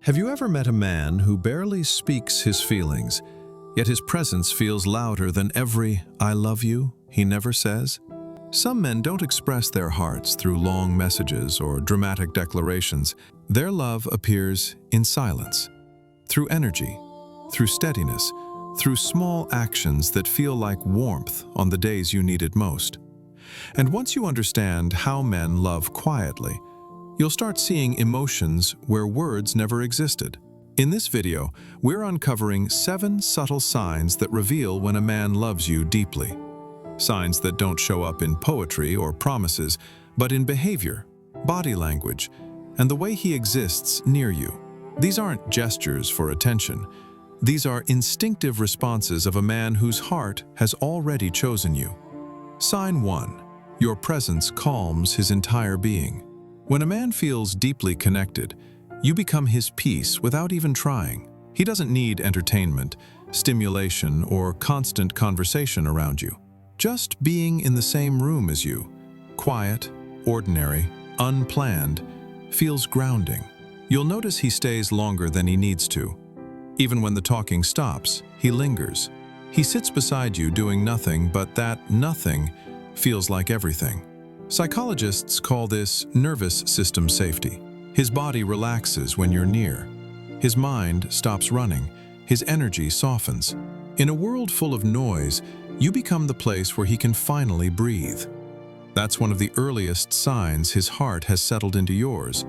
Have you ever met a man who barely speaks his feelings, yet his presence feels louder than every "I love you" he never says? Some men don't express their hearts through long messages or dramatic declarations. Their love appears in silence, through energy, through steadiness, through small actions that feel like warmth on the days you need it most. And once you understand how men love quietly, you'll start seeing emotions where words never existed. In this video, we're uncovering 7 subtle signs that reveal when a man loves you deeply. Signs that don't show up in poetry or promises, but in behavior, body language, and the way he exists near you. These aren't gestures for attention. These are instinctive responses of a man whose heart has already chosen you. Sign 1. Your presence calms his entire being. When a man feels deeply connected, you become his peace without even trying. He doesn't need entertainment, stimulation, or constant conversation around you. Just being in the same room as you, quiet, ordinary, unplanned, feels grounding. You'll notice he stays longer than he needs to. Even when the talking stops, he lingers. He sits beside you doing nothing, but that nothing feels like everything. Psychologists call this nervous system safety. His body relaxes when you're near. His mind stops running. His energy softens. In a world full of noise, you become the place where he can finally breathe. That's one of the earliest signs his heart has settled into yours.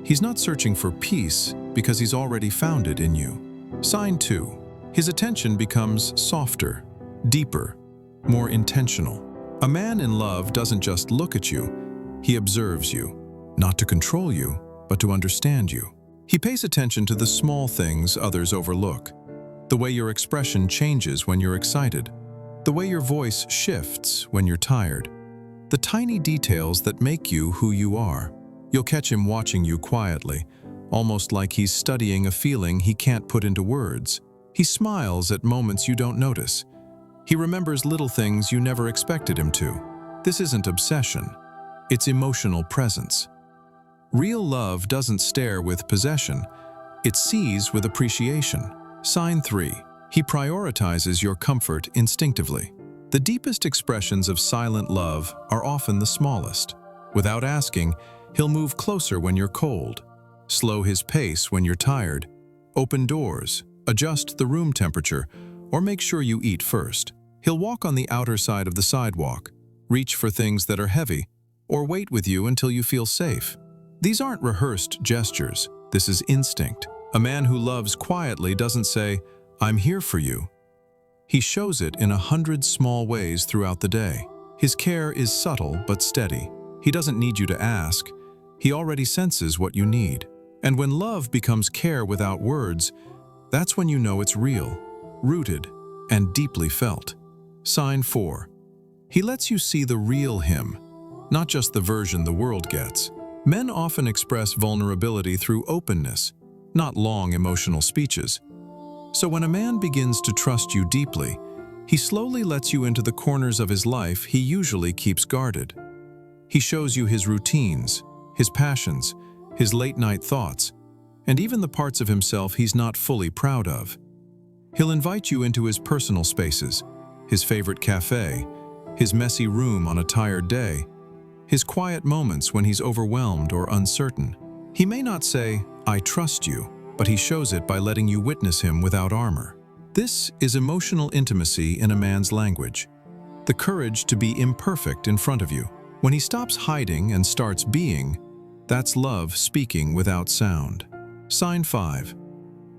He's not searching for peace because he's already found it in you. Sign 2. His attention becomes softer, deeper, more intentional. A man in love doesn't just look at you, he observes you, not to control you, but to understand you. He pays attention to the small things others overlook. The way your expression changes when you're excited. The way your voice shifts when you're tired. The tiny details that make you who you are. You'll catch him watching you quietly, almost like he's studying a feeling he can't put into words. He smiles at moments you don't notice. He remembers little things you never expected him to. This isn't obsession, it's emotional presence. Real love doesn't stare with possession, it sees with appreciation. Sign 3. He prioritizes your comfort instinctively. The deepest expressions of silent love are often the smallest. Without asking, he'll move closer when you're cold, slow his pace when you're tired, open doors, adjust the room temperature, or make sure you eat first. He'll walk on the outer side of the sidewalk, reach for things that are heavy, or wait with you until you feel safe. These aren't rehearsed gestures. This is instinct. A man who loves quietly doesn't say, "I'm here for you." He shows it in 100 small ways throughout the day. His care is subtle but steady. He doesn't need you to ask. He already senses what you need. And when love becomes care without words, that's when you know it's real, rooted, and deeply felt. Sign 4. He lets you see the real him, not just the version the world gets. Men often express vulnerability through openness, not long emotional speeches. So when a man begins to trust you deeply, he slowly lets you into the corners of his life he usually keeps guarded. He shows you his routines, his passions, his late-night thoughts, and even the parts of himself he's not fully proud of. He'll invite you into his personal spaces, his favorite cafe, his messy room on a tired day, his quiet moments when he's overwhelmed or uncertain. He may not say, "I trust you," but he shows it by letting you witness him without armor. This is emotional intimacy in a man's language. The courage to be imperfect in front of you. When he stops hiding and starts being, that's love speaking without sound. Sign 5.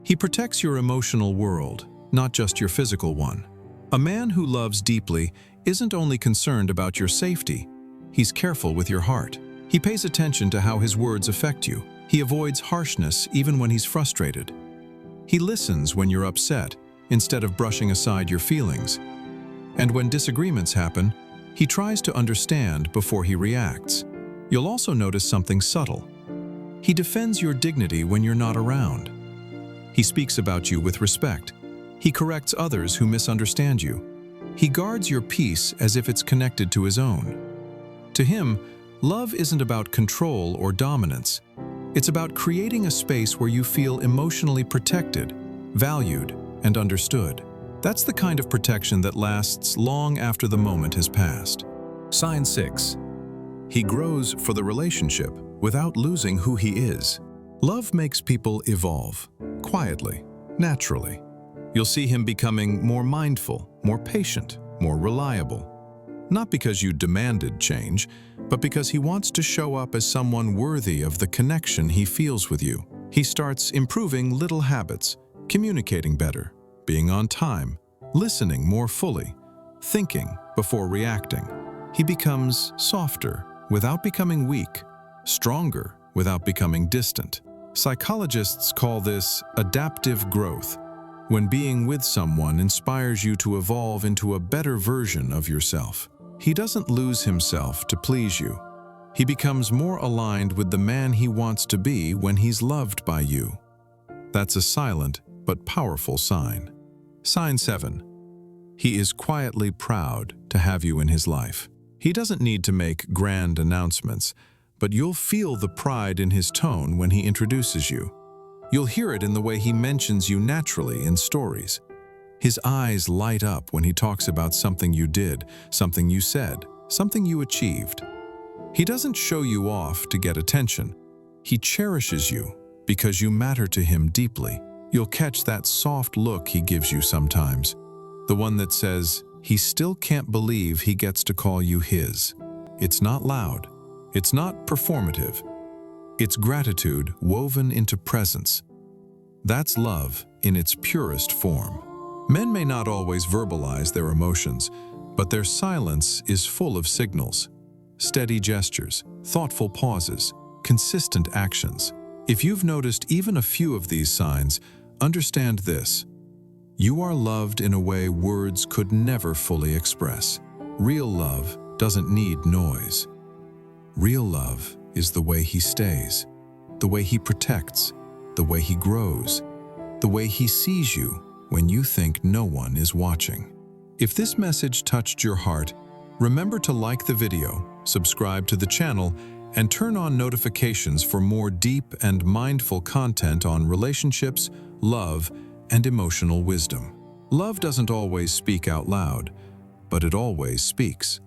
He protects your emotional world, not just your physical one. A man who loves deeply isn't only concerned about your safety, he's careful with your heart. He pays attention to how his words affect you. He avoids harshness even when he's frustrated. He listens when you're upset, instead of brushing aside your feelings. And when disagreements happen, he tries to understand before he reacts. You'll also notice something subtle. He defends your dignity when you're not around. He speaks about you with respect. He corrects others who misunderstand you. He guards your peace as if it's connected to his own. To him, love isn't about control or dominance. It's about creating a space where you feel emotionally protected, valued, and understood. That's the kind of protection that lasts long after the moment has passed. Sign 6. He grows for the relationship without losing who he is. Love makes people evolve, quietly, naturally. You'll see him becoming more mindful, more patient, more reliable. Not because you demanded change, but because he wants to show up as someone worthy of the connection he feels with you. He starts improving little habits, communicating better, being on time, listening more fully, thinking before reacting. He becomes softer without becoming weak, stronger without becoming distant. Psychologists call this adaptive growth, when being with someone inspires you to evolve into a better version of yourself. He doesn't lose himself to please you. He becomes more aligned with the man he wants to be when he's loved by you. That's a silent but powerful sign. Sign 7. He is quietly proud to have you in his life. He doesn't need to make grand announcements, but you'll feel the pride in his tone when he introduces you. You'll hear it in the way he mentions you naturally in stories. His eyes light up when he talks about something you did, something you said, something you achieved. He doesn't show you off to get attention. He cherishes you because you matter to him deeply. You'll catch that soft look he gives you sometimes, the one that says he still can't believe he gets to call you his. It's not loud. It's not performative. It's gratitude woven into presence. That's love in its purest form. Men may not always verbalize their emotions, but their silence is full of signals. Steady gestures, thoughtful pauses, consistent actions. If you've noticed even a few of these signs, understand this: you are loved in a way words could never fully express. Real love doesn't need noise. Real love is the way he stays, the way he protects, the way he grows, the way he sees you when you think no one is watching. If this message touched your heart, remember to like the video, subscribe to the channel, and turn on notifications for more deep and mindful content on relationships, love, and emotional wisdom. Love doesn't always speak out loud, but it always speaks.